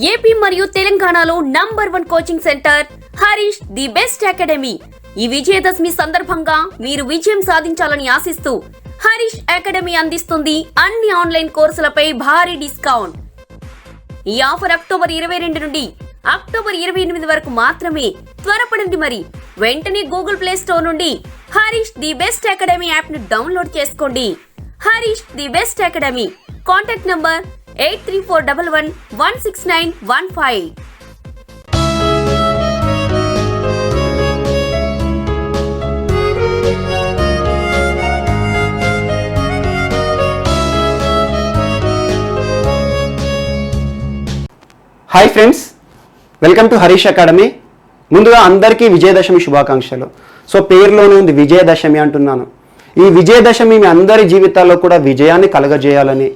AP మరియు తెలంగాణలో number 1 coaching centre Harish the best academy. ఈ విజయదశమి సందర్భంగా మీరు విజయం సాధించాలని ఆశిస్తూ హరీష్ అకాడమీ అందిస్తుంది అన్ని ఆన్లైన్ కోర్సులపై భారీ డిస్కౌంట్. ఈ ఆఫర్ అక్టోబర్ 22 నుండి అక్టోబర్ 28 వరకు మాత్రమే. త్వరపడండి మరి. వెంటనే గూగుల్ ప్లే స్టోర్ నుండి Harish the best academy app ను డౌన్లోడ్ చేసుకోండి. Harish the best academy. Contact number 8341116915. Hi friends, welcome to Harish academy. ముందుగా అందరికీ విజయదశమి శుభాకాంక్షలు. సో పేరులోనే ఉంది విజయదశమి అంటున్నాను. ఈ విజయదశమి మీ అందరి జీవితాల్లో కూడా విజయాన్ని కలగజేయాలని,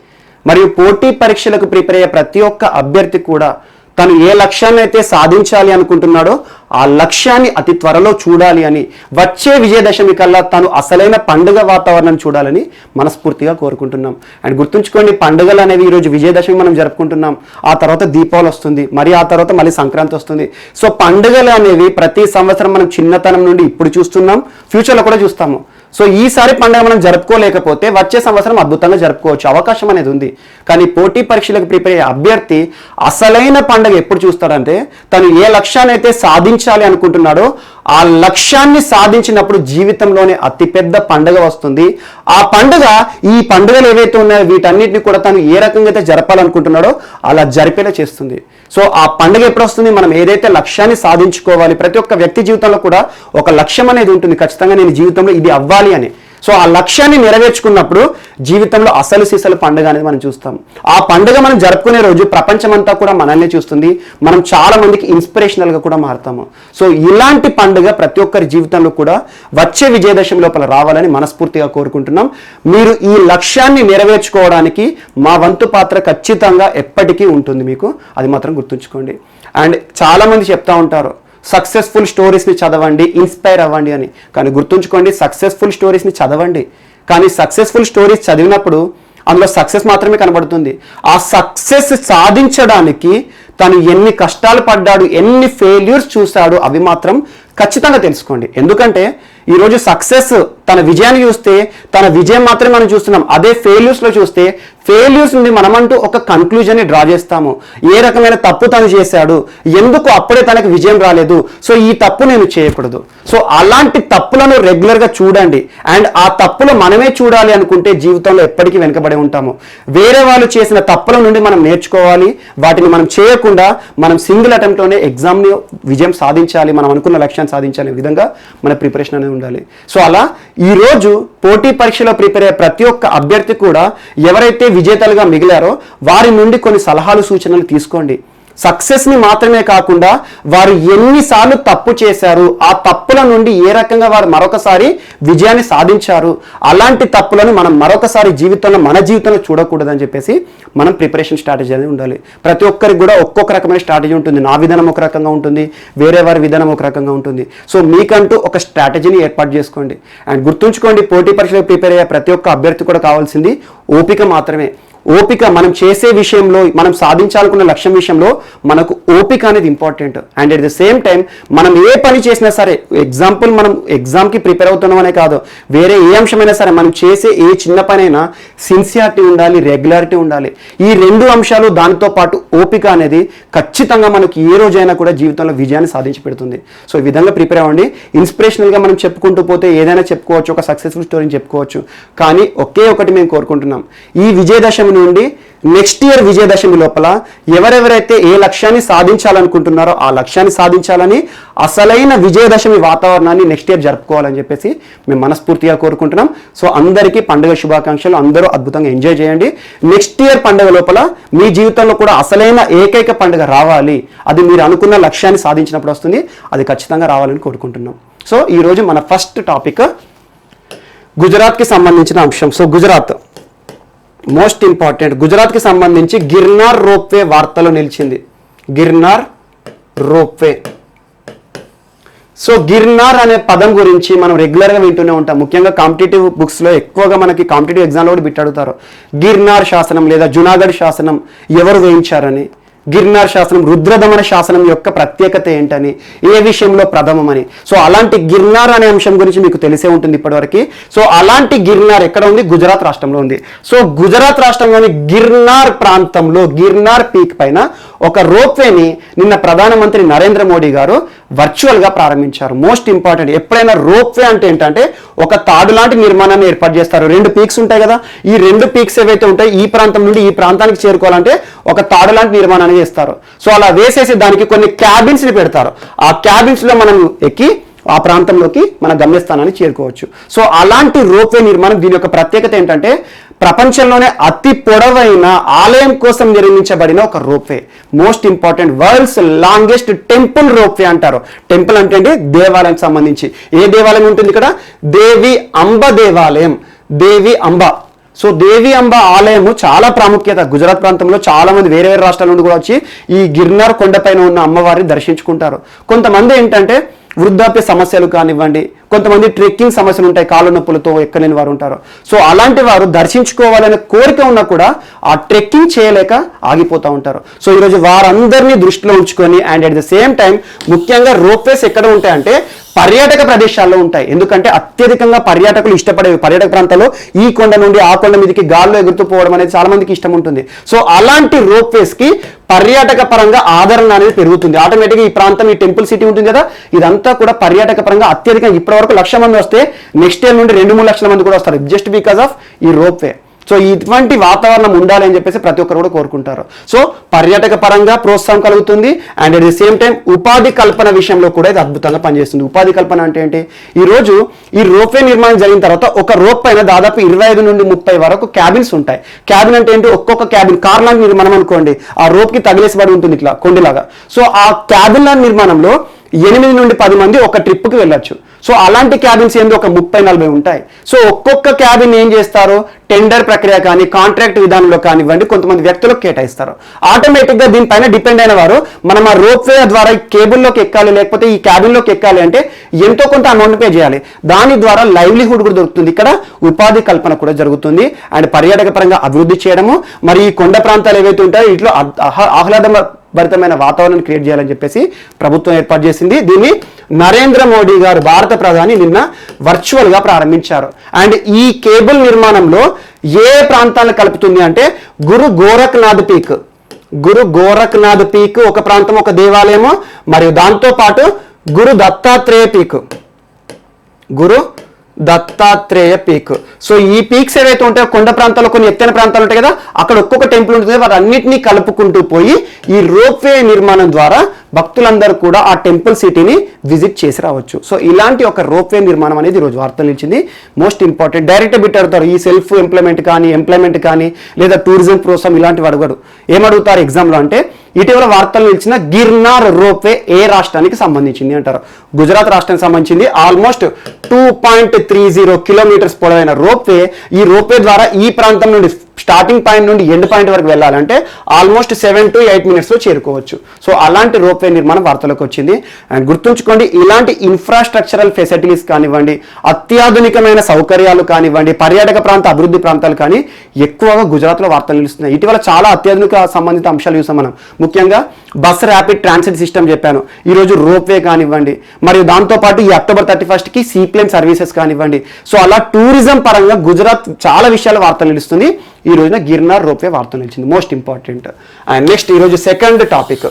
మరియు పోటీ పరీక్షలకు ప్రిపేర్ అయ్యే ప్రతి ఒక్క అభ్యర్థి కూడా తను ఏ లక్ష్యాన్ని అయితే సాధించాలి అనుకుంటున్నాడో ఆ లక్ష్యాన్ని అతి త్వరలో చూడాలి అని, వచ్చే విజయదశమి కల్లా తను అసలైన పండుగ వాతావరణం చూడాలని మనస్ఫూర్తిగా కోరుకుంటున్నాం. అండ్ గుర్తుంచుకోండి, పండుగలు అనేవి ఈరోజు విజయదశమి మనం జరుపుకుంటున్నాం. ఆ తర్వాత దీపావళి వస్తుంది, మరి ఆ తర్వాత మళ్ళీ సంక్రాంతి వస్తుంది. సో పండుగలు అనేవి ప్రతి సంవత్సరం మనం చిన్నతనం నుండి ఇప్పుడు చూస్తున్నాం, ఫ్యూచర్లో కూడా చూస్తాము. సో ఈసారి పండుగ మనం జరుపుకోలేకపోతే వచ్చే సంవత్సరం అద్భుతంగా జరుపుకోవచ్చు, అవకాశం అనేది ఉంది. కానీ పోటీ పరీక్షలకు ప్రిపేర్ అయ్యే అభ్యర్థి అసలైన పండుగ ఎప్పుడు చూస్తాడంటే, తను ఏ లక్ష్యాన్ని అయితే సాధించాలి అనుకుంటున్నాడో ఆ లక్ష్యాన్ని సాధించినప్పుడు జీవితంలోనే అతిపెద్ద పండుగ వస్తుంది. ఆ పండుగ, ఈ పండుగలు ఏవైతే ఉన్నాయో వీటన్నిటిని కూడా తను ఏ రకంగా అయితే జరపాలనుకుంటున్నాడో అలా జరిపేలా చేస్తుంది. సో ఆ పండుగ ఎప్పుడు వస్తుంది? మనం ఏదైతే లక్ష్యాన్ని సాధించుకోవాలి, ప్రతి ఒక్క వ్యక్తి జీవితంలో కూడా ఒక లక్ష్యం అనేది ఉంటుంది, ఖచ్చితంగా నేను జీవితంలో ఇది అవ్వాలి అని. సో ఆ లక్ష్యాన్ని నెరవేర్చుకున్నప్పుడు జీవితంలో అసలు సిసలు పండుగ అనేది మనం చూస్తాం. ఆ పండుగ మనం జరుపుకునే రోజు ప్రపంచమంతా కూడా మనల్ని చూస్తుంది, మనం చాలా మందికి ఇన్స్పిరేషనల్గా కూడా మారుతాము. సో ఇలాంటి పండుగ ప్రతి ఒక్కరి జీవితంలో కూడా వచ్చే విజయదశమి లోపల రావాలని మనస్ఫూర్తిగా కోరుకుంటున్నాం. మీరు ఈ లక్ష్యాన్ని నెరవేర్చుకోవడానికి మా వంతు పాత్ర ఖచ్చితంగా ఎప్పటికీ ఉంటుంది మీకు, అది మాత్రం గుర్తుంచుకోండి. అండ్ చాలామంది చెప్తా ఉంటారు సక్సెస్ఫుల్ స్టోరీస్ని చదవండి, ఇన్స్పైర్ అవ్వండి అని. కానీ గుర్తుంచుకోండి, సక్సెస్ఫుల్ స్టోరీస్ని చదవండి, కానీ సక్సెస్ఫుల్ స్టోరీస్ చదివినప్పుడు అందులో సక్సెస్ మాత్రమే కనబడుతుంది. ఆ సక్సెస్ సాధించడానికి తను ఎన్ని కష్టాలు పడ్డాడు, ఎన్ని ఫెయిల్యూర్స్ చూశాడు, అవి మాత్రం ఖచ్చితంగా తెలుసుకోండి. ఎందుకంటే ఈరోజు సక్సెస్ తన విజయాన్ని చూస్తే తన విజయం మాత్రమే మనం చూస్తున్నాం. అదే ఫెయిల్యూర్స్లో చూస్తే ఫెయిల్యూర్స్ నుండి మనమంటూ ఒక కన్క్లూజన్ని డ్రా చేస్తాము. ఏ రకమైన తప్పు తను చేశాడు, ఎందుకు అప్పుడే తనకు విజయం రాలేదు, సో ఈ తప్పు నేను చేయకూడదు. సో అలాంటి తప్పులను రెగ్యులర్గా చూడండి. అండ్ ఆ తప్పులు మనమే చూడాలి అనుకుంటే జీవితంలో ఎప్పటికీ వెనుకబడి ఉంటాము. వేరే వాళ్ళు చేసిన తప్పుల నుండి మనం నేర్చుకోవాలి, వాటిని మనం చేయకుండా మనం సింగిల్ అటెంప్ట్లోనే ఎగ్జామ్ని విజయం సాధించాలి, మనం అనుకున్న లక్ష్యాన్ని సాధించాలనే విధంగా మన ప్రిపరేషన్ అనేది ఉండాలి. సో అలా ఈరోజు పోటీ పరీక్షలో ప్రిపేర్ అయ్యే ప్రతి ఒక్క అభ్యర్థి కూడా ఎవరైతే విజేతలుగా మిగిలారో వారి నుండి కొన్ని సలహాలు సూచనలు తీసుకోండి. సక్సెస్ని మాత్రమే కాకుండా వారు ఎన్నిసార్లు తప్పు చేశారు, ఆ తప్పుల నుండి ఏ రకంగా వారు మరొకసారి విజయాన్ని సాధించారు, అలాంటి తప్పులను మనం మరొకసారి జీవితంలో మన జీవితంలో చూడకూడదని చెప్పేసి మనం ప్రిపరేషన్ స్ట్రాటజీ అనేది ఉండాలి. ప్రతి ఒక్కరికి కూడా ఒక్కొక్క రకమైన స్ట్రాటజీ ఉంటుంది. నా విధానం ఒక రకంగా ఉంటుంది, వేరే వారి విధానం ఒక రకంగా ఉంటుంది. సో మీకంటూ ఒక స్ట్రాటజీని ఏర్పాటు చేసుకోండి. అండ్ గుర్తుంచుకోండి, పోటీ పరీక్షలకు ప్రిపేర్ అయ్యే ప్రతి ఒక్క అభ్యర్థి కూడా కావాల్సింది ఓపిక మాత్రమే. ఓపిక, మనం చేసే విషయంలో, మనం సాధించాలనుకున్న లక్ష్యం విషయంలో మనకు ఓపిక అనేది important. And at the same time మనం ఏ పని చేసినా సరే, ఎగ్జాంపుల్ మనం ఎగ్జామ్కి ప్రిపేర్ అవుతున్నామనే కాదు, వేరే ఏ అంశమైనా సరే మనం చేసే ఏ చిన్న పనైనా సిన్సియారిటీ ఉండాలి, రెగ్యులారిటీ ఉండాలి. ఈ రెండు అంశాలు, దానితో పాటు ఓపిక అనేది ఖచ్చితంగా మనకి ఏ రోజైనా కూడా జీవితంలో విజయాన్ని సాధించి పెడుతుంది. సో ఈ విధంగా ప్రిపేర్ అవ్వండి. ఇన్స్పిరేషనల్గా మనం చెప్పుకుంటూ పోతే ఏదైనా చెప్పుకోవచ్చు, ఒక సక్సెస్ఫుల్ స్టోరీని చెప్పుకోవచ్చు. కానీ ఒకే ఒకటి మేము కోరుకుంటున్నాం, ఈ విజయదశమి నుండి నెక్స్ట్ ఇయర్ విజయదశమి లోపల ఎవరెవరైతే ఏ లక్ష్యాన్ని సాధించాలనుకుంటున్నారో ఆ లక్ష్యాన్ని సాధించాలని, అసలైన విజయదశమి వాతావరణాన్ని నెక్స్ట్ ఇయర్ జరుపుకోవాలని చెప్పేసి మేము మనస్ఫూర్తిగా కోరుకుంటున్నాం. సో అందరికీ పండుగ శుభాకాంక్షలు. అందరూ అద్భుతంగా ఎంజాయ్ చేయండి. నెక్స్ట్ ఇయర్ పండుగ లోపల మీ జీవితంలో కూడా అసలైన ఏకైక పండుగ రావాలి, అది మీరు అనుకున్న లక్ష్యాన్ని సాధించినప్పుడు వస్తుంది, అది ఖచ్చితంగా రావాలని కోరుకుంటున్నాం. సో ఈరోజు మన ఫస్ట్ టాపిక్ గుజరాత్కి సంబంధించిన అంశం. So Gujarat most important. గుజరాత్కి సంబంధించి గిర్నార్ రోప్వే వార్తలో నిలిచింది. గిర్నార్ రోప్వే. సో గిర్నార్ అనే పదం గురించి మనం రెగ్యులర్గా వింటూనే ఉంటాం. ముఖ్యంగా కాంపిటేటివ్ బుక్స్లో ఎక్కువగా మనకి కాంపిటేటివ్ ఎగ్జామ్లో కూడా బిట్ అడుగుతారు. గిర్నార్ శాసనం లేదా జునాగఢ్ శాసనం ఎవరు వేయించారని. గిర్నార్ శాసనం, రుద్రదమన శాసనం యొక్క ప్రత్యేకత ఏంటని, ఏ విషయంలో ప్రథమమని. సో అలాంటి గిర్నార్ అనే అంశం గురించి మీకు తెలిసే ఉంటుంది ఇప్పటివరకు. సో అలాంటి గిర్నార్ ఎక్కడ ఉంది? గుజరాత్ రాష్ట్రంలో ఉంది. సో గుజరాత్ రాష్ట్రంలోని గిర్నార్ ప్రాంతంలో, గిర్నార్ పీక్ పైన ఒక రోప్వేని నిన్న ప్రధానమంత్రి నరేంద్ర మోడీ గారు వర్చువల్గా ప్రారంభించారు. మోస్ట్ ఇంపార్టెంట్, ఎప్పుడైనా రోప్వే అంటే ఏంటంటే ఒక తాడు లాంటి నిర్మాణాన్ని ఏర్పాటు చేస్తారు. 2 పీక్స్ ఉంటాయి కదా, ఈ 2 పీక్స్ ఏవైతే ఉంటాయి ఈ ప్రాంతం నుండి ఈ ప్రాంతానికి చేరుకోవాలంటే ఒక తాడు లాంటి నిర్మాణాన్ని చేస్తారు. సో అలా వేసేసి దానికి కొన్ని క్యాబిన్స్ ని పెడతారు. ఆ క్యాబిన్స్ లో మనం ఎక్కి ఆ ప్రాంతంలోకి మన గమ్యస్థానాన్ని చేరుకోవచ్చు. సో అలాంటి రోప్వే నిర్మాణం, దీని యొక్క ప్రత్యేకత ఏంటంటే ప్రపంచంలోనే అతి పొడవైన ఆలయం కోసం నిర్మించబడిన ఒక ropeway. Most important, world's longest temple ropeway అంటారు. టెంపుల్ అంటే దేవాలయం సంబంధించి. ఏ దేవాలయం ఉంటుంది ఇక్కడ? దేవి అంబ దేవాలయం, దేవి అంబ. సో దేవి అంబ ఆలయము చాలా ప్రాముఖ్యత. గుజరాత్ ప్రాంతంలో చాలా మంది వేరే వేరే రాష్ట్రాల నుండి కూడా వచ్చి ఈ గిర్నార్ కొండపైన ఉన్న అమ్మవారిని దర్శించుకుంటారు. కొంతమంది ఏంటంటే వృద్ధాప్య సమస్యలు కానివ్వండి, కొంతమంది ట్రెక్కింగ్ సమస్యలు ఉంటాయి, కాళ్ళ నొప్పులతో ఎక్కలేని వారు ఉంటారు. సో అలాంటి వారు దర్శించుకోవాలనే కోరిక ఉన్నా కూడా ఆ ట్రెక్కింగ్ చేయలేక ఆగిపోతూ ఉంటారు. సో ఈరోజు వారందరినీ దృష్టిలో ఉంచుకొని and at the same time ముఖ్యంగా రోప్వేస్ ఎక్కడ ఉంటాయంటే పర్యాటక ప్రదేశాల్లో ఉంటాయి. ఎందుకంటే అత్యధికంగా పర్యాటకులు ఇష్టపడే పర్యాటక ప్రాంతాల్లో ఈ కొండ నుండి ఆ కొండ మీదకి గాల్లో ఎగురుతూ పోవడం అనేది చాలా మందికి ఇష్టం ఉంటుంది. సో అలాంటి రోప్వేస్ కి పర్యాటక పరంగా ఆదరణ అనేది పెరుగుతుంది. ఆటోమేటిక్గా ఈ ప్రాంతం, ఈ టెంపుల్ సిటీ ఉంటుంది కదా, ఇదంతా కూడా పర్యాటక పరంగా అత్యధికంగా ఇప్పటి వరకు 1,00,000 మంది వస్తే నెక్స్ట్ ఇయర్ నుండి 2-3 లక్షల మంది కూడా వస్తారు, జస్ట్ బికాస్ ఆఫ్ ఈ రోప్వే. సో ఇటువంటి వాతావరణం ఉండాలి అని చెప్పేసి ప్రతి ఒక్కరు కూడా కోరుకుంటారు. సో పర్యాటక పరంగా ప్రోత్సాహం కలుగుతుంది and at the same time ఉపాధి కల్పన విషయంలో కూడా ఇది అద్భుతంగా పనిచేస్తుంది. ఉపాధి కల్పన అంటే ఏంటి? ఈ రోజు ఈ రోప్వే నిర్మాణం జరిగిన తర్వాత ఒక రోప్ పైన దాదాపు 25 నుండి 30 వరకు క్యాబిన్స్ ఉంటాయి. క్యాబిన్ అంటే ఏంటి? ఒక్కొక్క క్యాబిన్ కార్ లాంటి నిర్మాణం అనుకోండి, ఆ రోప్ కి తగిలేసి పడి ఉంటుంది ఇట్లా కొండిలాగా. సో ఆ క్యాబిన్ లాంటి నిర్మాణంలో 8 నుండి 10 మంది ఒక ట్రిప్కి వెళ్ళొచ్చు. సో అలాంటి క్యాబిన్స్ ఏంది ఒక 30-40 ఉంటాయి. సో ఒక్కొక్క క్యాబిన్ ఏం చేస్తారు? టెండర్ ప్రక్రియ కానీ కాంట్రాక్ట్ విధానంలో కానివ్వండి కొంతమంది వ్యక్తులకు కేటాయిస్తారు. ఆటోమేటిక్గా దీనిపైన డిపెండ్ అయిన వారు మనం ఆ రోప్వే ద్వారా కేబుల్లోకి ఎక్కాలి లేకపోతే ఈ క్యాబిన్లోకి ఎక్కాలి అంటే ఎంతో కొంత అమౌంట్ పే చేయాలి. దాని ద్వారా లైవ్లీహుడ్ కూడా దొరుకుతుంది. ఇక్కడ ఉపాధి కల్పన కూడా జరుగుతుంది అండ్ పర్యాటక పరంగా అభివృద్ధి చేయడము, మరి ఈ కొండ ప్రాంతాలు ఏవైతే ఉంటాయో వీటిలో భరితమైన వాతావరణాన్ని క్రియేట్ చేయాలని చెప్పేసి ప్రభుత్వం ఏర్పాటు చేసింది. దీన్ని నరేంద్ర మోడీ గారు భారత ప్రధాని నిన్న వర్చువల్గా ప్రారంభించారు. అండ్ ఈ కేబుల్ నిర్మాణంలో ఏ ప్రాంతాలను కలుపుతుంది అంటే గురు గోరఖ్నాథ్ పీక్ ఒక ప్రాంతం, ఒక దేవాలయము, మరియు దాంతో పాటు గురు దత్తాత్రేయ పీక్. సో ఈ పీక్స్ ఏవైతే ఉంటాయో కొండ ప్రాంతాల్లో కొన్ని ఎత్తైన ప్రాంతాలు ఉంటాయి కదా, అక్కడ ఒక్కొక్క టెంపుల్ ఉంటుంది. వాటన్నిటినీ కలుపుకుంటూ పోయి ఈ రోప్వే నిర్మాణం ద్వారా భక్తులందరూ కూడా ఆ టెంపుల్ సిటీని విజిట్ చేసి రావచ్చు. సో ఇలాంటి ఒక రోప్వే నిర్మాణం అనేది ఈరోజు వార్తలు నిలిచింది. మోస్ట్ ఇంపార్టెంట్, డైరెక్ట్ బిట్ అడుగుతారు ఈ సెల్ఫ్ ఎంప్లాయ్మెంట్ కానీ లేదా టూరిజం ప్రోత్సాహం ఇలాంటివి అడగడు. ఏమడుగుతారు ఎగ్జామ్లో అంటే ఇటీవల వార్తలు నిలిచిన గిర్నార్ రోప్వే ఏ రాష్ట్రానికి సంబంధించింది అంటారు. గుజరాత్ రాష్ట్రానికి సంబంధించింది. ఆల్మోస్ట్ 2.30 కిలోమీటర్స్ పొడవైన రోప్వే. ఈ రోప్వే ద్వారా ఈ ప్రాంతం నుండి స్టార్టింగ్ పాయింట్ నుండి ఎండ్ పాయింట్ వరకు వెళ్ళాలంటే ఆల్మోస్ట్ 7 to 8 minutes చేరుకోవచ్చు. సో అలాంటి రోప్వే నిర్మాణం వార్తలకు వచ్చింది. అండ్ గుర్తుంచుకోండి, ఇలాంటి ఇన్ఫ్రాస్ట్రక్చరల్ ఫెసిలిటీస్ కానివ్వండి, అత్యాధునికమైన సౌకర్యాలు కానివ్వండి, పర్యాటక ప్రాంత అభివృద్ధి ప్రాంతాలు కానీ ఎక్కువగా గుజరాత్లో వార్తలు నిలుస్తున్నాయి. ఇటీవల చాలా అత్యాధునిక సంబంధిత అంశాలు చూసాం మనం. ముఖ్యంగా బస్ ర్యాపిడ్ ట్రాన్సిట్ సిస్టమ్ చెప్పాను, ఈరోజు రోప్వే కానివ్వండి, మరియు దాంతోపాటు ఈ October 31st సీప్లేన్ సర్వీసెస్ కానివ్వండి. సో అలా టూరిజం పరంగా గుజరాత్ చాలా విషయాలు వార్తలు నిలుస్తుంది. ఈ రోజున గిర్నార్ రోప్వే వార్త నిలిచింది, మోస్ట్ ఇంపార్టెంట్. అండ్ నెక్స్ట్ ఈరోజు సెకండ్ టాపిక్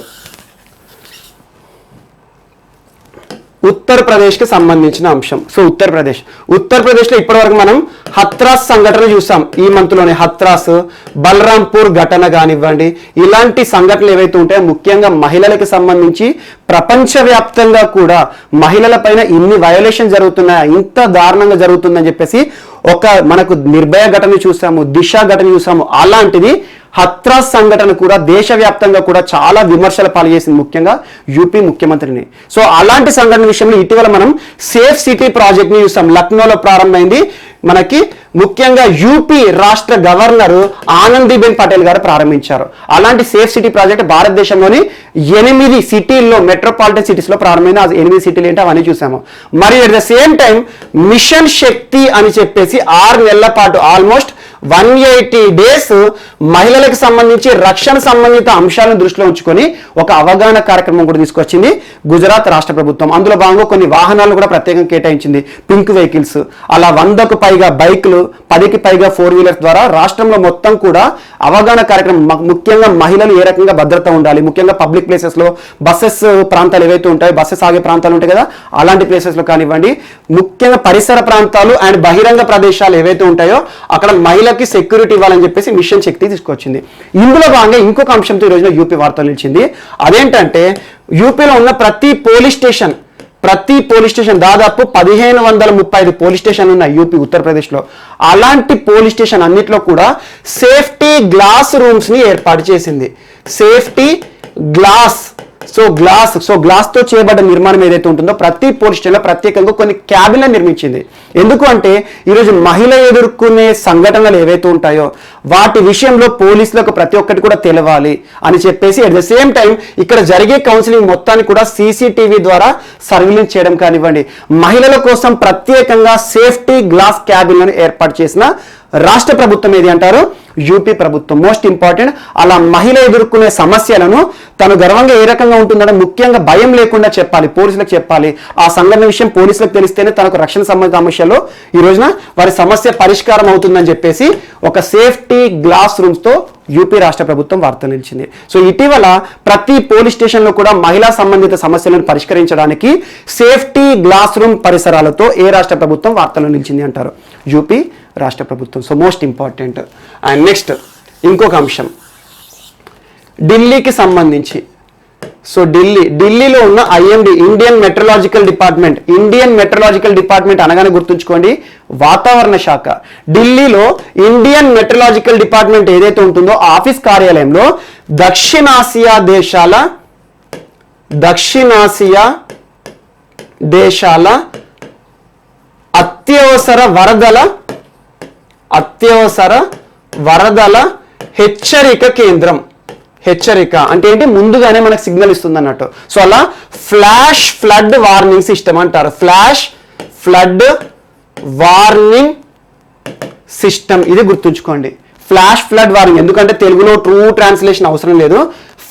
ఉత్తరప్రదేశ్కి సంబంధించిన అంశం. సో ఉత్తరప్రదేశ్లో ఇప్పటివరకు మనం హత్రాస్ సంఘటన చూసాం. ఈ మంత్లోనే హత్రాస్, బలరాంపూర్ ఘటన కానివ్వండి, ఇలాంటి సంఘటనలు ఏవైతే ఉంటాయో ముఖ్యంగా మహిళలకు సంబంధించి ప్రపంచవ్యాప్తంగా కూడా మహిళల పైన ఇన్ని వయోలేషన్ జరుగుతున్నాయా, ఇంత దారుణంగా జరుగుతుందని చెప్పేసి ఒక మనకు నిర్భయ ఘటన చూసాము, దిశ ఘటన చూసాము. అలాంటిది హత్రాస్ సంఘటన కూడా దేశవ్యాప్తంగా కూడా చాలా విమర్శల పాలు చేసింది, ముఖ్యంగా యూపీ ముఖ్యమంత్రిని. సో అలాంటి సంఘటన విషయంలో ఇటీవల మనం సేఫ్ సిటీ ప్రాజెక్ట్ ని చూసాం. లక్నోలో ప్రారంభమైంది. మనకి ముఖ్యంగా యూపీ రాష్ట్ర గవర్నర్ ఆనందీబెన్ పటేల్ గారు ప్రారంభించారు. అలాంటి సేఫ్ సిటీ ప్రాజెక్ట్ భారతదేశంలోని 8 సిటీల్లో, మెట్రోపాలిటన్ సిటీస్ లో ప్రారంభమైన 8 సిటీలు ఏంటి అవన్నీ చూసాము. మరియు at the same time mission Shakti అని చెప్పేసి 6 నెలల పాటు ఆల్మోస్ట్ 180 డేస్ మహిళలకు సంబంధించి రక్షణ సంబంధిత అంశాలను దృష్టిలో ఉంచుకొని ఒక అవగాహన కార్యక్రమం కూడా తీసుకొచ్చింది గుజరాత్ రాష్ట్ర ప్రభుత్వం. అందులో భాగంగా కొన్ని వాహనాలను కూడా ప్రత్యేకంగా కేటాయించింది, పింక్ వెహికల్స్. అలా 100కు పైగా బైకులు, 10కి పైగా 4 వీలర్స్ ద్వారా రాష్ట్రంలో మొత్తం కూడా అవగాహన కార్యక్రమం, ముఖ్యంగా మహిళలు ఏ రకంగా భద్రత ఉండాలి, ముఖ్యంగా పబ్లిక్ ప్లేసెస్ లో బస్సెస్ ప్రాంతాలు ఏవైతే ఉంటాయో, బస్సెస్ ఆగే ప్రాంతాలు ఉంటాయి కదా, అలాంటి ప్లేసెస్ లో కానివ్వండి, ముఖ్యంగా పరిసర ప్రాంతాలు అండ్ బహిరంగ ప్రదేశాలు ఏవైతే ఉంటాయో అక్కడ మహిళకి సెక్యూరిటీ ఇవ్వాలని చెప్పేసి మిషన్ శక్తి తీసుకొచ్చింది. ఇందులో భాగంగా ఇంకొక అంశంతో ఈ రోజున యూపీ వార్తలు నిలిచింది. అదేంటంటే యూపీలో ఉన్న ప్రతి పోలీస్ స్టేషన్ దాదాపు 1535 పోలీస్ స్టేషన్లు ఉన్నాయి యూపీ ఉత్తరప్రదేశ్లో. అలాంటి పోలీస్ స్టేషన్ అన్నిట్లో కూడా సేఫ్టీ గ్లాస్ రూమ్స్ ని ఏర్పాటు చేసింది. సేఫ్టీ గ్లాస్ గ్లాస్ తో చేయబడ్డ నిర్మాణం ఏదైతే ఉంటుందో ప్రతి పోలీస్ స్టేషన్లో ప్రత్యేకంగా కొన్ని క్యాబిన్లను నిర్మించింది. ఎందుకు అంటే ఈరోజు మహిళ ఎదుర్కొనే సంఘటనలు ఏవైతే ఉంటాయో వాటి విషయంలో పోలీసులకు ప్రతి ఒక్కటి కూడా తెలవాలి అని చెప్పేసి, అట్ ద సేమ్ టైం ఇక్కడ జరిగే కౌన్సిలింగ్ మొత్తాన్ని కూడా CCTV ద్వారా సర్వేలెన్స్ చేయడం కానివ్వండి, మహిళల కోసం ప్రత్యేకంగా సేఫ్టీ గ్లాస్ క్యాబిన్లను ఏర్పాటు చేసిన రాష్ట్ర ప్రభుత్వం ఏది అంటారు? యూపీ ప్రభుత్వం. Most important. అలా మహిళ ఎదుర్కొనే సమస్యలను తను గర్వంగా ఏ రకంగా ఉంటుందంటే ముఖ్యంగా భయం లేకుండా చెప్పాలి, పోలీసులకు చెప్పాలి. ఆ సంఘటన విషయం పోలీసులకు తెలిస్తేనే తనకు రక్షణ సంబంధిత సమస్యలో ఈ రోజున వారి సమస్య పరిష్కారం అవుతుందని చెప్పేసి ఒక సేఫ్టీ గ్లాస్ రూమ్స్ తో యూపీ రాష్ట్ర ప్రభుత్వం వార్తలు నిలిచింది. సో ఇటీవల ప్రతి పోలీస్ స్టేషన్లో కూడా మహిళా సంబంధిత సమస్యలను పరిష్కరించడానికి సేఫ్టీ గ్లాస్ రూమ్ పరిసరాలతో ఏ రాష్ట్ర ప్రభుత్వం వార్తలు నిలిచింది అంటారు? యూపీ రాష్ట్ర ప్రభుత్వం. So most important. And next ఇంకొక అంశం ఢిల్లీకి సంబంధించి. సో ఢిల్లీలో ఉన్న IMD, ఇండియన్ మెట్రలాజికల్ డిపార్ట్మెంట్ అనగానే గుర్తుంచుకోండి వాతావరణ శాఖ. ఢిల్లీలో ఇండియన్ మెట్రలాజికల్ డిపార్ట్మెంట్ ఏదైతే ఉంటుందో ఆఫీస్ కార్యాలయంలో దక్షిణాసియా దేశాల అత్యవసర వరదల హెచ్చరిక కేంద్రం. హెచ్చరిక అంటే ఏంటి? ముందుగానే మనకు సిగ్నల్ ఇస్తుంది అన్నట్టు. సో అలా ఫ్లాష్ ఫ్లడ్ వార్నింగ్ సిస్టమ్ అంటారు. ఫ్లాష్ ఫ్లడ్ వార్నింగ్ సిస్టమ్, ఇది గుర్తుంచుకోండి. ఫ్లాష్ ఫ్లడ్ వార్నింగ్, ఎందుకంటే తెలుగులో ట్రూ ట్రాన్స్లేషన్ అవసరం లేదు.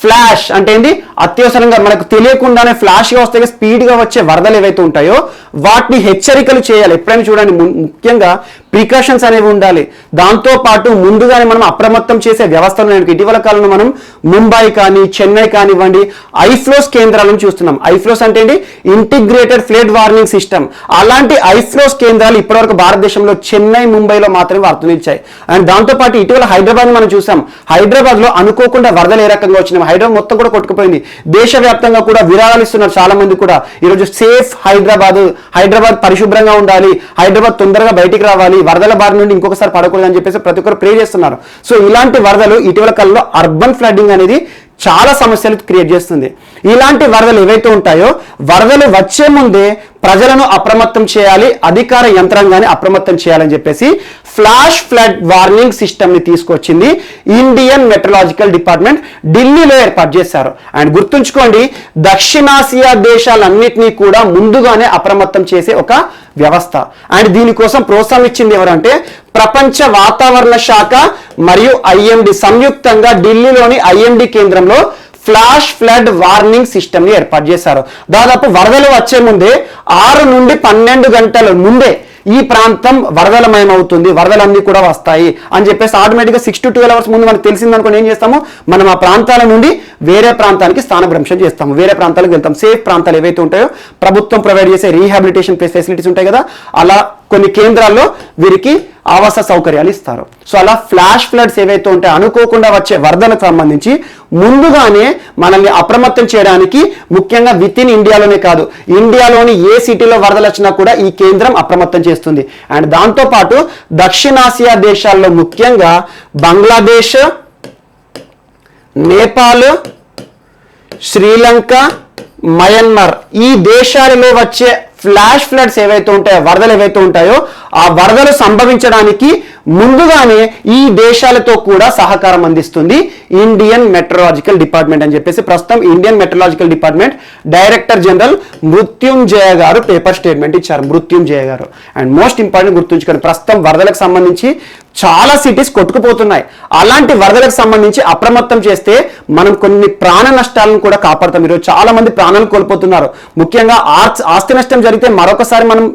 ఫ్లాష్ అంటే ఏంటి? అత్యవసరంగా మనకు తెలియకుండానే ఫ్లాష్గా వస్తే స్పీడ్గా వచ్చే వరదలు ఏవైతే ఉంటాయో వాటిని హెచ్చరికలు చేయాలి. ఎప్పుడైనా చూడండి, ముఖ్యంగా ప్రికాషన్స్ అనేవి ఉండాలి. దాంతో పాటు ముందుగానే మనం అప్రమత్తం చేసే వ్యవస్థలు ఇటీవల కాలంలో మనం ముంబై కానీ చెన్నై కానివ్వండి ఐఫ్లోస్ కేంద్రాలను చూస్తున్నాం. ఐఫ్లోస్ అంటే ఏంటి? Integrated flood warning system. అలాంటి ఐఫ్లోస్ కేంద్రాలు ఇప్పటివరకు భారతదేశంలో చెన్నై, ముంబైలో మాత్రమే వార్తలు ఇచ్చాయి. అండ్ దాంతో పాటు ఇటీవల హైదరాబాద్ మనం చూసాం. హైదరాబాద్ లో అనుకోకుండా వరదలు ఏ రకంగా వచ్చినాయి, హైదరాబాద్ మొత్తం కూడా కొట్టుకుపోయింది. దేశవ్యాప్తంగా కూడా విరాళాలు ఇస్తున్నారు చాలా మంది కూడా. ఈరోజు సేఫ్ హైదరాబాద్ పరిశుభ్రంగా ఉండాలి, హైదరాబాద్ తొందరగా బయటికి రావాలి, వరదల బారి నుండి ఇంకొకసారి పడకూడదు అని చెప్పేసి ప్రతి ఒక్కరు ప్రే చేస్తున్నారు. సో ఇలాంటి వరదలు ఇటీవల కాలంలో అర్బన్ ఫ్లడ్డింగ్ అనేది చాలా సమస్యలు క్రియేట్ చేస్తుంది. ఇలాంటి వరదలు ఏవైతే ఉంటాయో వరదలు వచ్చే ముందే ప్రజలను అప్రమత్తం చేయాలి, అధికార యంత్రాంగాన్ని అప్రమత్తం చేయాలని చెప్పేసి ఫ్లాష్ ఫ్లడ్ వార్నింగ్ సిస్టమ్ ని తీసుకొచ్చింది ఇండియన్ మెట్రలాజికల్ డిపార్ట్మెంట్. ఢిల్లీలో ఏర్పాటు చేశారు. అండ్ గుర్తుంచుకోండి, దక్షిణాసియా దేశాలన్నింటినీ కూడా ముందుగానే అప్రమత్తం చేసే ఒక వ్యవస్థ. అండ్ దీనికోసం ప్రోత్సాహం ఇచ్చింది ఎవరంటే ప్రపంచ వాతావరణ శాఖ మరియు IMD సంయుక్తంగా ఢిల్లీలోని IMD కేంద్రంలో ఫ్లాష్ ఫ్లడ్ వార్నింగ్ సిస్టమ్ ని ఏర్పాటు చేశారు. దాదాపు వరదలు వచ్చే ముందే 6 నుండి 12 గంటల ముందే ఈ ప్రాంతం వరదలమయం అవుతుంది, వరదలన్నీ కూడా వస్తాయి అని చెప్పేసి ఆటోమేటిక్గా 6 to 12 అవర్స్ ముందు మనకు తెలిసిందనుకోండి ఏం చేస్తాము, మనం ఆ ప్రాంతాల నుండి వేరే ప్రాంతానికి స్థానభ్రంశం చేస్తాము, వేరే ప్రాంతాలకు వెళ్తాం. సేఫ్ ప్రాంతాలు ఏవైతే ఉంటాయో ప్రభుత్వం ప్రొవైడ్ చేసే రీహాబిలిటేషన్ ఫెసిలిటీస్ ఉంటాయి కదా, అలా కొన్ని కేంద్రాల్లో వీరికి ఆవాస సౌకర్యాలు ఇస్తారు. సో అలా ఫ్లాష్ ఫ్లడ్స్ ఏవైతే ఉంటాయో అనుకోకుండా వచ్చే వరదలకు సంబంధించి ముందుగానే మనల్ని అప్రమత్తం చేయడానికి ముఖ్యంగా విత్ ఇన్ ఇండియాలోనే కాదు, ఇండియాలోని ఏ సిటీలో వరదలు వచ్చినా కూడా ఈ కేంద్రం అప్రమత్తం చేస్తుంది. అండ్ దాంతోపాటు దక్షిణాసియా దేశాల్లో ముఖ్యంగా బంగ్లాదేశ్, నేపాల్, శ్రీలంక, మయన్మార్ ఈ దేశాలలో వచ్చే ఫ్లాష్ ఫ్లడ్స్ ఏవైతే ఉంటాయో, వరదలు ఏవైతే ఉంటాయో ఆ వరదలు సంభవించడానికి ముందుగానే ఈ దేశాలతో కూడా సహకారం అందిస్తుంది ఇండియన్ మెట్రలాజికల్ డిపార్ట్మెంట్ అని చెప్పేసి ప్రస్తుతం Indian meteorological department director general Mrutyunjaya గారు పేపర్ స్టేట్మెంట్ ఇచ్చారు. మృత్యుంజయ గారు. అండ్ మోస్ట్ ఇంపార్టెంట్ గుర్తుంచుకోండి, ప్రస్తుతం వరదలకు సంబంధించి చాలా సిటీస్ కొట్టుకుపోతున్నాయి. అలాంటి వరదలకు సంబంధించి అప్రమత్తం చేస్తే మనం కొన్ని ప్రాణ నష్టాలను కూడా కాపాడతాం. ఈరోజు చాలా మంది ప్రాణాలు కోల్పోతున్నారు. ముఖ్యంగా ఆస్తి నష్టం జరిగితే మరొకసారి మనం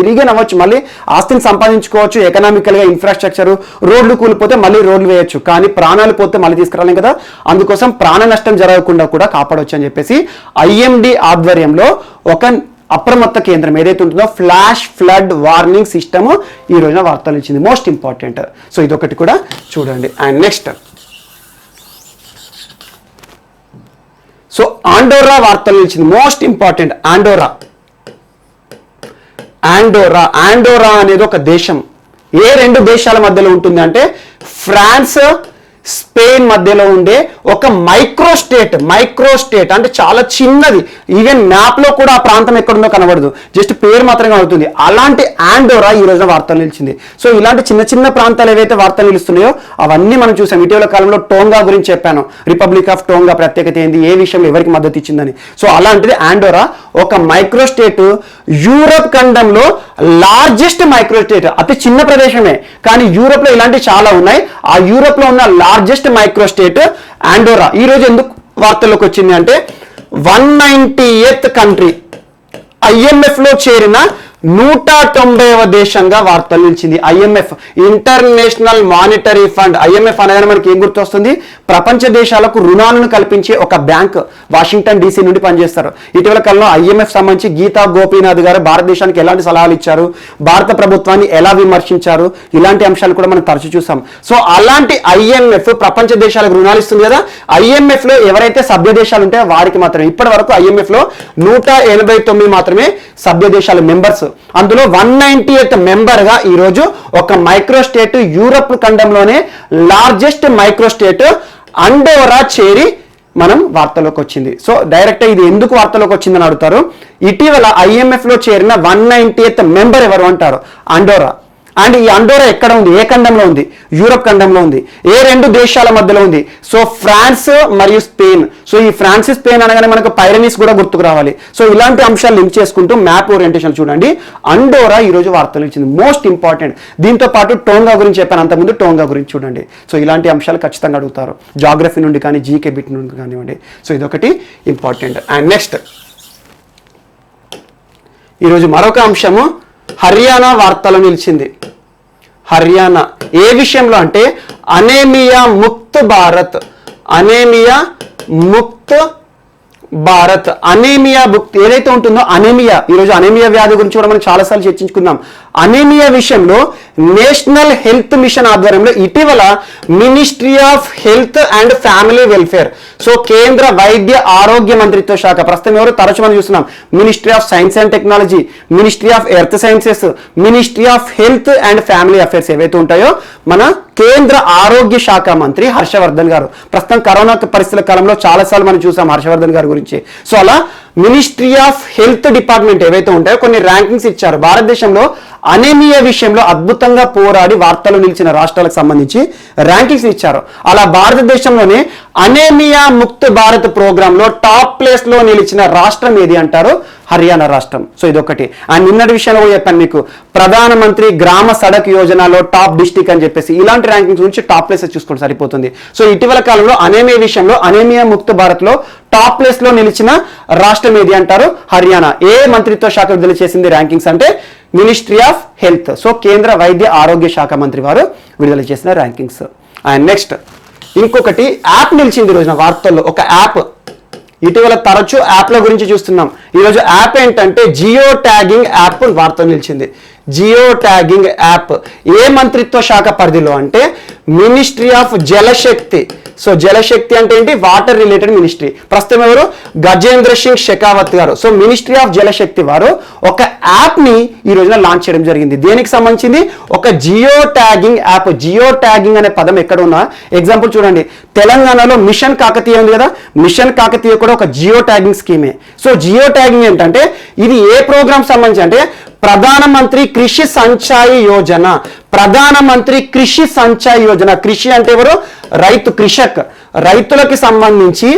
రీగైన్ అవ్వచ్చు, మళ్ళీ ఆస్తిని సంపాదించుకోవచ్చు. ఎకనామికల్గా ఇన్ఫ్రాస్ట్రక్చర్, రోడ్లు కూలిపోతే మళ్ళీ రోడ్లు వేయొచ్చు, కానీ ప్రాణాలు పోతే మళ్ళీ తీసుకురాలేం కదా. అందుకోసం ప్రాణ నష్టం జరగకుండా కూడా కాపాడవచ్చు అని చెప్పేసి ఐఎండి ఆధ్వర్యంలో ఒక అప్రమత్త కేంద్రం ఏదైతే ఉంటుందో ఫ్లాష్ ఫ్లడ్ వార్నింగ్ సిస్టమ్ ఈ రోజున వార్తలు ఇచ్చింది. Most important. సో ఇదొకటి కూడా చూడండి. అండ్ నెక్స్ట్, సో ఆండోరా వార్తలు ఇచ్చింది. Most important. ఆండోరా అనేది ఒక దేశం. ఏ రెండు దేశాల మధ్యలో ఉంటుంది అంటే ఫ్రాన్స్ స్పెయిన్ మధ్యలో ఉండే ఒక మైక్రో స్టేట్ అంటే చాలా చిన్నది. ఈవెన్ మ్యాప్ లో కూడా ఆ ప్రాంతం ఎక్కడుందో కనబడదు, జస్ట్ పేరు మాత్రమే కనబడుతుంది. అలాంటి ఆండోరా ఈ రోజున వార్తలు నిలిచింది. సో ఇలాంటి చిన్న చిన్న ప్రాంతాలు ఏవైతే వార్తలు నిలుస్తున్నాయో అవన్నీ మనం చూసాం. ఇటీవల కాలంలో టోంగా గురించి చెప్పాను. రిపబ్లిక్ ఆఫ్ టోంగా ప్రత్యేకత ఏంది, ఏ విషయంలో ఎవరికి మద్దతు ఇచ్చిందని. సో అలాంటిది ఆండోరా ఒక మైక్రో స్టేట్, యూరప్ ఖండంలో లార్జెస్ట్ మైక్రో స్టేట్. అతి చిన్న ప్రదేశమే, కానీ యూరోప్ లో ఇలాంటివి చాలా ఉన్నాయి. ఆ యూరోప్ లో ఉన్న లార్జెస్ట్ మైక్రో స్టేట్ ఆండోరా. ఈ రోజు ఎందుకు వార్తల్లోకి వచ్చింది అంటే 198th కంట్రీ, IMF లో చేరిన 190వ దేశంగా వార్తలు నిలిచింది. IMF, international monetary fund. IMF అనేది మనకి ఏం గుర్తొస్తుంది? ప్రపంచ దేశాలకు రుణాలను కల్పించే ఒక బ్యాంక్. వాషింగ్టన్ DC నుండి పనిచేస్తారు. ఇటీవల కాలంలో IMF సంబంధించి గీతా గోపీనాథ్ గారు భారతదేశానికి ఎలాంటి సలహాలు ఇచ్చారు, భారత ప్రభుత్వాన్ని ఎలా విమర్శించారు, ఇలాంటి అంశాలు కూడా మనం తరచూ చూసాం. సో అలాంటి IMF ప్రపంచ దేశాలకు రుణాలు ఇస్తుంది కదా. IMF లో ఎవరైతే సభ్య దేశాలు ఉంటాయో వారికి మాత్రమే. ఇప్పటి వరకు IMF లో 189 మాత్రమే సభ్య దేశాల మెంబర్స్. అందులో 198th మెంబర్ గా ఈరోజు ఒక మైక్రో స్టేట్, యూరప్ ఖండంలోనే లార్జెస్ట్ మైక్రో స్టేట్ ఆండోరా చేరి మనం వార్తలోకి వచ్చింది. సో డైరెక్ట్ ఇది ఎందుకు వార్తలోకి వచ్చిందని అడుగుతారు. ఇటీవల IMF లో చేరిన 198th మెంబర్ ఎవరు అంటారు? ఆండోరా. అండ్ ఈ ఆండోరా ఎక్కడ ఉంది? ఏ ఖండంలో ఉంది? యూరప్ ఖండంలో ఉంది. ఏ రెండు దేశాల మధ్యలో ఉంది? సో ఫ్రాన్స్ మరియు స్పెయిన్. సో ఈ ఫ్రాన్స్ స్పెయిన్ అనగానే మనకు పైరనీస్ కూడా గుర్తుకు రావాలి. సో ఇలాంటి అంశాలు లింక్ చేసుకుంటూ మ్యాప్ ఓరియంటేషన్ చూడండి. ఆండోరా ఈ రోజు వార్తలు ఇచ్చింది. Most important. దీంతో పాటు టోంగా గురించి చెప్పాను అంతకుముందు, టోంగా గురించి చూడండి. సో ఇలాంటి అంశాలు ఖచ్చితంగా అడుగుతారు, జాగ్రఫీ నుండి కానీ జీకే బిట్ నుండి కానివ్వండి. సో ఇదొకటి ఇంపార్టెంట్. అండ్ నెక్స్ట్, ఈరోజు మరొక అంశము హర్యానా వార్తలో నిలిచింది. హర్యానా ఏ విషయంలో అంటే anaemia Mukt Bharat. Anaemia Mukt Bharat. Anaemia Mukt ఏదైతే ఉంటుందో అనేమియా, ఈరోజు అనేమియా వ్యాధి గురించి కూడా మనం చాలాసార్లు చర్చించుకుందాం. అనేమియా విషయంలో నేషనల్ హెల్త్ మిషన్ ఆధ్వర్యంలో ఇటీవల ministry of health and family welfare, so కేంద్ర వైద్య ఆరోగ్య మంత్రిత్వ శాఖ, ప్రస్తుతం ఎవరు తరచు మనం చూస్తున్నాం, ministry of science and technology, ministry of earth sciences, ministry of health and family affairs ఏవైతే ఉంటాయో మన కేంద్ర ఆరోగ్య శాఖ మంత్రి హర్షవర్ధన్ గారు, ప్రస్తుతం కరోనా పరిస్థితుల కాలంలో చాలాసార్లు మనం చూసాం హర్షవర్ధన్ గారి గురించి. సో అలా మినిస్ట్రీ ఆఫ్ హెల్త్ డిపార్ట్మెంట్ ఏవైతే ఉంటాయో కొన్ని ర్యాంకింగ్స్ ఇచ్చారు. భారతదేశంలో అనేమియా విషయంలో అద్భుతంగా పోరాడి వార్తలు నిలిచిన రాష్ట్రాలకు సంబంధించి ర్యాంకింగ్స్ ఇచ్చారు. అలా భారతదేశంలోనే అనేమియా ముక్త్ భారత్ ప్రోగ్రామ్ లో టాప్ ప్లేస్ లో నిలిచిన రాష్ట్రం ఏది అంటారు? హర్యానా రాష్ట్రం. సో ఇదొకటి. అండ్ నిన్నటి విషయంలో కూడా చెప్పాను మీకు, ప్రధానమంత్రి గ్రామ సడక్ యోజనలో టాప్ డిస్టిక్ అని చెప్పేసి ఇలాంటి ర్యాంకింగ్స్ నుంచి టాప్ ప్లేసెస్ చూసుకోండి సరిపోతుంది. సో ఇటీవల కాలంలో అనేమియా విషయంలో అనేమియా ముక్త్ భారత్ లో టాప్ ప్లేస్ లో నిలిచిన రాష్ట్రం ఏది అంటారు? హర్యానా. ఏ మంత్రిత్వ శాఖ విడుదల చేసింది ర్యాంకింగ్స్ అంటే మినిస్ట్రీ ఆఫ్ హెల్త్, సో కేంద్ర వైద్య ఆరోగ్య శాఖ మంత్రి వారు విడుదల చేసిన ర్యాంకింగ్స్. అండ్ నెక్స్ట్ ఇంకొకటి యాప్ నిలిచింది ఈరోజున వార్తల్లో. ఒక యాప్ ఇటీవల తరచూ యాప్ల గురించి చూస్తున్నాం. ఈరోజు యాప్ ఏంటంటే జియో ట్యాగింగ్ యాప్ వార్త నిలిచింది. జియో ట్యాగింగ్ యాప్ ఏ మంత్రిత్వ శాఖ పరిధిలో అంటే మినిస్ట్రీ ఆఫ్ జలశక్తి. సో జలశక్తి అంటే ఏంటి? Water related ministry. ప్రస్తుతం ఎవరు? గజేంద్ర సింగ్ షెకావత్ గారు. సో మినిస్ట్రీ ఆఫ్ జలశక్తి వారు ఒక యాప్ ని ఈ రోజున లాంచ్ చేయడం జరిగింది. దేనికి సంబంధించింది? ఒక geo tagging app. Geo tagging అనే పదం ఎక్కడ ఉన్నా ఎగ్జాంపుల్ చూడండి, తెలంగాణలో మిషన్ కాకతీయ ఉంది కదా, మిషన్ కాకతీయ కూడా ఒక జియో ట్యాగింగ్ స్కీమే. సో జియో ట్యాగింగ్ ఏంటంటే ఇది ఏ ప్రోగ్రామ్ సంబంధించి అంటే ప్రధానమంత్రి కృషి సంచాయి యోజన. ప్రధానమంత్రి కృషి సంచాయి యోజన. కృషి అంటే ఎవరు? రైతు, కృషక్. రైతులకి సంబంధించి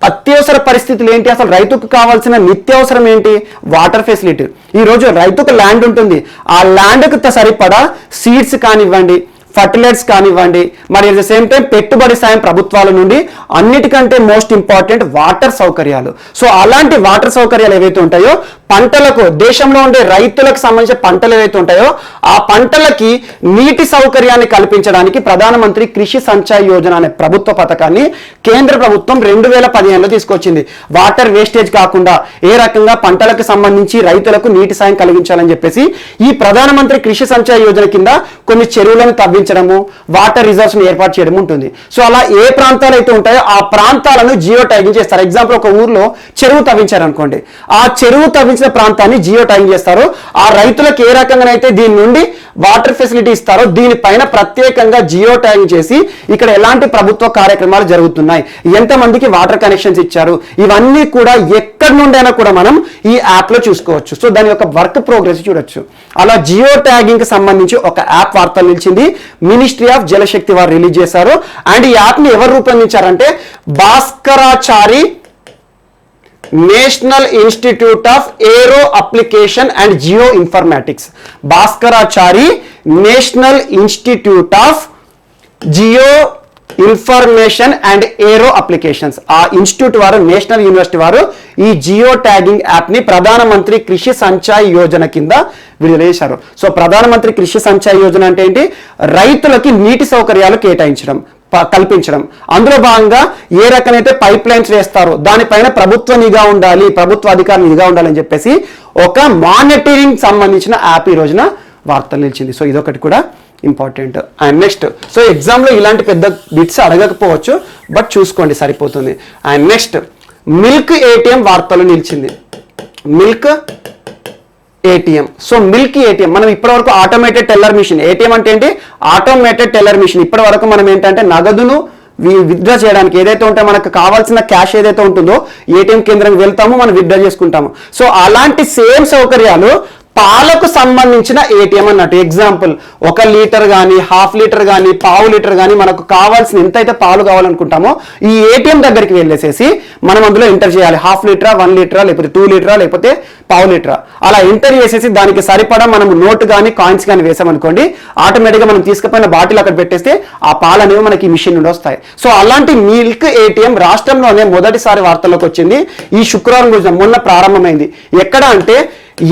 అత్యవసర పరిస్థితులు ఏంటి, అసలు రైతుకు కావాల్సిన నిత్యావసరం ఏంటి? Water facility. ఈ రోజు రైతుకు ల్యాండ్ ఉంటుంది, ఆ ల్యాండ్కి సరిపడా సీడ్స్ కానివ్వండి, ఫర్టిలైజర్స్ కానివ్వండి, మరి అట్ ద సేమ్ టైం పెట్టుబడి సాయం ప్రభుత్వాల నుండి, అన్నిటికంటే మోస్ట్ ఇంపార్టెంట్ వాటర్ సౌకర్యాలు. సో అలాంటి వాటర్ సౌకర్యాలు ఏవైతే ఉంటాయో పంటలకు, దేశంలో ఉండే రైతులకు సంబంధించిన పంటలు ఏవైతే ఉంటాయో ఆ పంటలకి నీటి సౌకర్యాన్ని కల్పించడానికి ప్రధానమంత్రి కృషి సంచాయ్ యోజన అనే ప్రభుత్వ పథకాన్ని కేంద్ర ప్రభుత్వం 2015లో తీసుకొచ్చింది. వాటర్ వేస్టేజ్ కాకుండా ఏ రకంగా పంటలకు సంబంధించి రైతులకు నీటి సాయం కలిగించాలని చెప్పేసి ఈ ప్రధానమంత్రి కృషి సంచాయ్ యోజన కింద కొన్ని చెరువులను తవ్వించడము, వాటర్ రిజర్వ్స్ ని ఏర్పాటు చేయడం ఉంటుంది. సో అలా ఏ ప్రాంతాలు అయితే ఉంటాయో ఆ ప్రాంతాలను జియో ట్యాగింగ్ చేస్తారు. ఎగ్జాంపుల్, ఒక ఊర్లో చెరువు తవ్వించారు అనుకోండి, ఆ చెరువు తవ్వించిన ప్రాంతాన్ని జియో ట్యాగింగ్ చేస్తారు. ఆ రైతులకు ఏ రకంగానైతే దీని నుండి వాటర్ ఫెసిలిటీ ఇస్తారో దీనిపైన ప్రత్యేకంగా జియో ట్యాగింగ్ చేసి ఇక్కడ ఎలాంటి ప్రభుత్వ కార్యక్రమాలు జరుగుతున్నాయి, ఎంతమందికి వాటర్ కనెక్షన్స్ ఇచ్చారు, ఇవన్నీ కూడా ఎక్కడి నుండైనా కూడా మనం ఈ యాప్ లో చూసుకోవచ్చు. సో దాని యొక్క వర్క్ ప్రోగ్రెస్ చూడొచ్చు. అలా జియో ట్యాగింగ్ కి సంబంధించి ఒక యాప్ వార్తలు నిలిచింది. మినిస్ట్రీ ఆఫ్ జలశక్తి వారు రిలీజ్ చేశారు. అండ్ ఈ యాప్ ని ఎవరు రూపొందించారంటే Bhaskarachari national institute of aero application and geo informatics. Bhaskarachari national institute of geo information and aero applications. ఆ ఇన్స్టిట్యూట్ వారు, నేషనల్ యూనివర్సిటీ వారు ఈ జియో ట్యాగింగ్ యాప్ ని ప్రధానమంత్రి కృషి సంచాయ్ యోజన కింద విడుదల చేశారు. సో ప్రధానమంత్రి కృషి సంచాయ్ యోజన అంటే ఏంటి? రైతులకి నీటి సౌకర్యాలు కేటాయించడం, కల్పించడం. అందులో భాగంగా ఏ రకమైతే పైప్ లైన్స్ వేస్తారో దానిపైన ప్రభుత్వ నిఘా ఉండాలి, ప్రభుత్వ అధికారులు నిఘా ఉండాలని చెప్పేసి ఒక మానిటరింగ్ సంబంధించిన యాప్ ఈ రోజున వార్తలు నిలిచింది. సో ఇదొకటి కూడా ఇంపార్టెంట్. అండ్ నెక్స్ట్, సో ఎగ్జామ్లో ఇలాంటి పెద్ద బిట్స్ అడగకపోవచ్చు, బట్ చూసుకోండి సరిపోతుంది. అండ్ నెక్స్ట్, మిల్క్ ఏటీఎం వార్తలు నిలిచింది. Milk ATM. So milk ATM మనం ఇప్పటివరకు ఆటోమేటెడ్ టెల్లర్ మిషన్, ఏటీఎం అంటే ఏంటి? Automated teller machine. ఇప్పటి వరకు మనం ఏంటంటే నగదును విత్డ్రా చేయడానికి ఏదైతే ఉంటే మనకు కావాల్సిన క్యాష్ ఏదైతే ఉంటుందో ఏటీఎం కేంద్రానికి వెళ్తాము, మనం విత్డ్రా చేసుకుంటాము. సో అలాంటి సేమ్ సౌకర్యాలు పాలకు సంబంధించిన ఏటీఎం అన్నట్టు. ఎగ్జాంపుల్, 1 లీటర్ కానీ, ½ లీటర్ కానీ, పావు లీటర్ కానీ మనకు కావాల్సిన ఎంతైతే పాలు కావాలనుకుంటామో ఈ ఏటీఎం దగ్గరికి వెళ్ళేసేసి మనం అందులో ఎంటర్ చేయాలి. ½ లీటరా, 1 లీటరా, లేకపోతే 2 లీటరా, లేకపోతే పావు లీటరా, అలా ఎంటర్ చేసేసి దానికి సరిపడా మనం నోట్ కానీ కాయిన్స్ కానీ వేసామనుకోండి, ఆటోమేటిక్గా మనం తీసుకుపోయిన బాటిల్ అక్కడ పెట్టేస్తే ఆ పాలు అనేవి మనకి ఈ మిషన్ నుండి వస్తాయి. సో అలాంటి మిల్క్ ఏటీఎం రాష్ట్రంలోనే మొదటిసారి వార్తల్లోకి వచ్చింది. ఈ శుక్రవారం రోజున మొన్న ప్రారంభమైంది. ఎక్కడ అంటే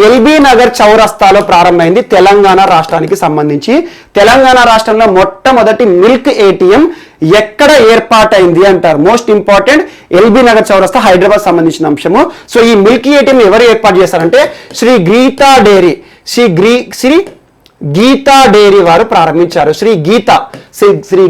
ఎల్బీ నగర్ చౌరస్తాలో ప్రారంభమైంది. తెలంగాణ రాష్ట్రానికి సంబంధించి తెలంగాణ రాష్ట్రంలో మొట్టమొదటి మిల్క్ ఏటీఎం ఎక్కడ ఏర్పాటైంది అంటారు. మోస్ట్ ఇంపార్టెంట్, ఎల్బీ నగర్ చౌరస్తా, హైదరాబాద్ సంబంధించిన అంశము. సో ఈ మిల్క్ ఏటీఎం ఎవరు ఏర్పాటు చేశారంటే శ్రీ గీతా డైరీ, శ్రీ గీతా డైరీ వారు ప్రారంభించారు. శ్రీ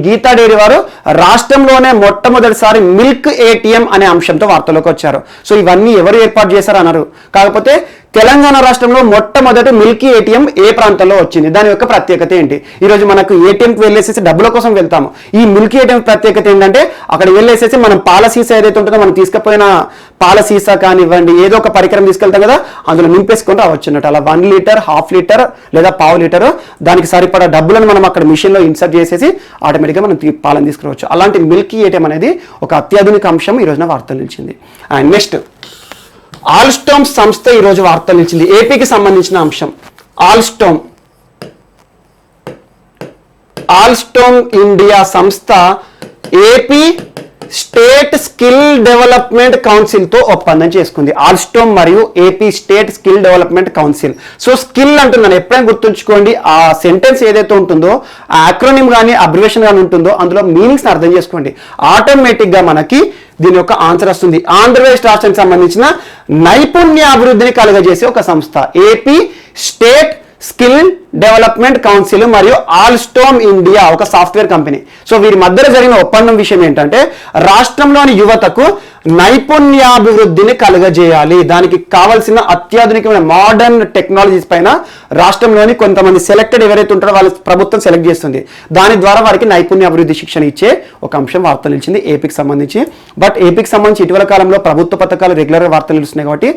గీతా డైరీ వారు రాష్ట్రంలోనే మొట్టమొదటిసారి మిల్క్ ఏటీఎం అనే అంశంతో వార్తలోకి వచ్చారు. సో ఇవన్నీ ఎవరు ఏర్పాటు చేశారు అన్నారు. కాకపోతే తెలంగాణ రాష్ట్రంలో మొట్టమొదటి మిల్క్ ఏటీఎం ఏ ప్రాంతంలో వచ్చింది, దాని యొక్క ప్రత్యేకత ఏంటి? ఈరోజు మనకు ఏటీఎంకి వెళ్ళేసేసి డబ్బుల కోసం వెళ్తాము. ఈ మిల్క్ ఏటీఎం ప్రత్యేకత ఏంటంటే అక్కడ వెళ్ళేసేసి మనం పాల సీసా ఏదైతే ఉంటుందో, మనం తీసుకుపోయిన పాల సీసా కానివ్వండి, ఏదో ఒక పరికరం తీసుకెళ్తాం కదా, అందులో నింపేసుకొని రావచ్చున్నట్టు. అలా 1 లీటర్, ½ లీటర్ లేదా పావు లీటర్ దానికి సరిపడా డబ్బులను మనం అక్కడ మిషన్లో ఇన్సర్ట్ చేసేసి ఆటోమేటిక్గా మనం పాలను తీసుకురావచ్చు. అలాంటి మిల్క్ ఏటీఎం అనేది ఒక అత్యాధునిక అంశం ఈ రోజున వార్తలు నిలిచింది. అండ్ నెక్స్ట్, ఆల్స్టోమ్ సంస్థ ఈ రోజు వార్తలు నిలిచింది. ఏపీకి సంబంధించిన అంశం. ఆల్స్టోమ్ ఇండియా సంస్థ AP state skill development council తో ఒప్పందం చేసుకుంది. ఆల్స్టోమ్ మరియు AP state skill development council. So skill అంటున్నాను, ఎప్పుడైనా గుర్తుంచుకోండి, ఆ సెంటెన్స్ ఏదైతే ఉంటుందో, ఆ అక్రోనిమ్ కానీ అబ్రివేషన్ కానీ ఉంటుందో అందులో మీనింగ్స్ అర్థం చేసుకోండి. ఆటోమేటిక్ గా మనకి దీని యొక్క ఆన్సర్ వస్తుంది. ఆంధ్రప్రదేశ్ రాష్ట్రానికి సంబంధించిన నైపుణ్యాభివృద్ధిని కలుగజేసే ఒక సంస్థ AP state skill development council మరియు ఆల్స్టోమ్ ఇండియా ఒక సాఫ్ట్వేర్ కంపెనీ. సో వీరి మధ్యలో జరిగిన ఒప్పందం విషయం ఏంటంటే రాష్ట్రంలోని యువతకు నైపుణ్యాభివృద్ధిని కలుగజేయాలి. దానికి కావాల్సిన అత్యాధునికమైన మోడర్న్ టెక్నాలజీస్ పైన రాష్ట్రంలోని కొంతమంది సెలెక్టెడ్ ఎవరైతే ఉంటారో వాళ్ళ ప్రభుత్వం సెలెక్ట్ చేస్తుంది. దాని ద్వారా వారికి నైపుణ్యాభివృద్ధి శిక్షణ ఇచ్చే ఒక అంశం వార్తలు నిలిచింది ఏపీకి సంబంధించి. బట్ ఏపీకి సంబంధించి ఇటీవల కాలంలో ప్రభుత్వ పథకాలు రెగ్యులర్గా వార్తలు నిలుస్తున్నాయి కాబట్టి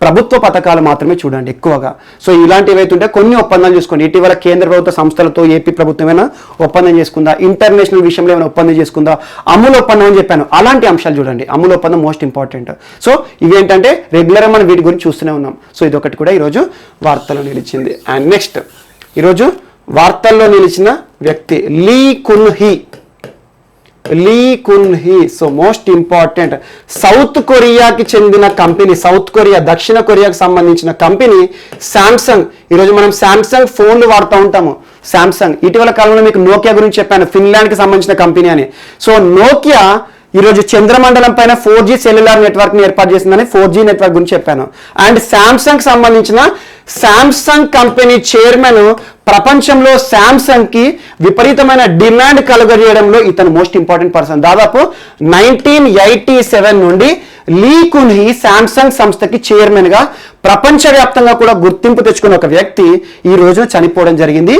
ప్రభుత్వ పథకాలు మాత్రమే చూడండి ఎక్కువగా. సో ఇలాంటివి ఏవైతే ఉంటే కొన్ని ఒప్పందాలు చూసుకోండి. ఇటీవల కేంద్ర ప్రభుత్వ సంస్థలతో ఏపీ ప్రభుత్వం ఏమైనా ఒప్పందం చేసుకుందా, ఇంటర్నేషనల్ విషయంలో ఏమైనా ఒప్పందం చేసుకుందా, అమూల్ ఒప్పందం అని చెప్పాను, అలాంటి అంశాలు చూడండి. అమూల్ ఒప్పందం మోస్ట్ ఇంపార్టెంట్. సో ఇవి ఏంటంటే రెగ్యులర్గా మనం వీటి గురించి చూస్తూనే ఉన్నాం. సో ఇదొకటి కూడా ఈరోజు వార్తల్లో నిలిచింది. అండ్ నెక్స్ట్, ఈరోజు వార్తల్లో నిలిచిన వ్యక్తి Lee Kun hee. So most important, south కొరియాకి చెందిన కంపెనీ, సౌత్ కొరియా దక్షిణ కొరియాకి సంబంధించిన కంపెనీ శాంసంగ్. ఈరోజు మనం శాంసంగ్ ఫోన్లు వాడుతూ ఉంటాము. శాంసంగ్ ఇటీవల కాలంలో మీకు నోకియా గురించి చెప్పాను, ఫిన్లాండ్కి సంబంధించిన కంపెనీ అని. సో నోకియా ఈరోజు చంద్రమండలం పైన 4G సెల్యులార్ నెట్వర్క్ని ఏర్పాటు చేసిందని 4G నెట్వర్క్ గురించి చెప్పాను. అండ్ శాంసంగ్ సంబంధించిన శాంసంగ్ కంపెనీ చైర్మన్ ప్రపంచంలో శాంసంగ్కి విపరీతమైన డిమాండ్ కలుగజేయడంలో ఇతను మోస్ట్ ఇంపార్టెంట్ పర్సన్. దాదాపు 1987 నుండి లీ కున్ హీ శాంసంగ్ సంస్థకి చైర్మన్గా ప్రపంచవ్యాప్తంగా కూడా గుర్తింపు తెచ్చుకున్న ఒక వ్యక్తి ఈ రోజున చనిపోవడం జరిగింది.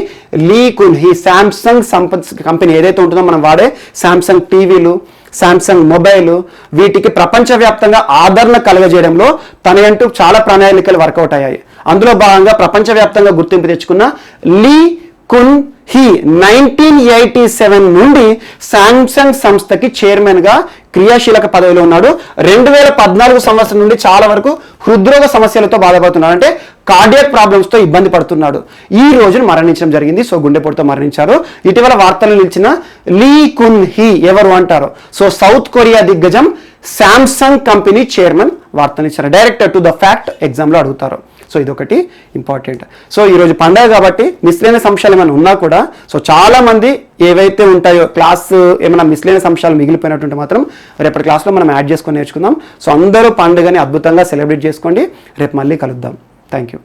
లీ కున్ హీ శాంసంగ్ కంపెనీ ఏదైతే ఉంటుందో మనం వాడే శాంసంగ్ టీవీలు, శాంసంగ్ మొబైల్, వీటికి ప్రపంచవ్యాప్తంగా ఆదరణ కలుగజేయడంలో తనయంటూ చాలా ప్రణాళికలు వర్కౌట్ అయ్యాయి. అందులో భాగంగా ప్రపంచవ్యాప్తంగా గుర్తింపు తెచ్చుకున్న లీ కున్ హీ 1987 నుండి శాంసంగ్ సంస్థకి చైర్మన్గా క్రియాశీలక పదవిలో ఉన్నాడు. 2014 సంవత్సరం నుండి చాలా వరకు హృద్రోగ సమస్యలతో బాధపడుతున్నాడు, అంటే కార్డియాక్ ప్రాబ్లమ్స్తో ఇబ్బంది పడుతున్నాడు. ఈ రోజున మరణించడం జరిగింది. సో గుండెపోటుతో మరణించారు. ఇటీవల వార్తలు నిలిచిన లీ కున్ హీ ఎవరు అంటారు? సో సౌత్ కొరియా దిగ్గజం శాంసంగ్ కంపెనీ చైర్మన్ వార్తలు ఇచ్చారు. డైరెక్టర్ టు ద ఫ్యాక్ట్ ఎగ్జామ్లో అడుగుతారు. సో ఇదొకటి ఇంపార్టెంట్. సో ఈరోజు పండగ కాబట్టి మిస్లేనియస్ అంశాలు ఏమైనా ఉన్నా కూడా, సో చాలా మంది ఏవైతే ఉంటాయో క్లాస్ ఏమైనా మిస్లేనియస్ అంశాలు మిగిలిపోయినట్టుంటే మాత్రం రేపటి క్లాస్లో మనం యాడ్ చేసుకొని నేర్చుకుందాం. సో అందరూ పండుగని అద్భుతంగా సెలబ్రేట్ చేసుకోండి. రేపు మళ్ళీ కలుద్దాం. Thank you.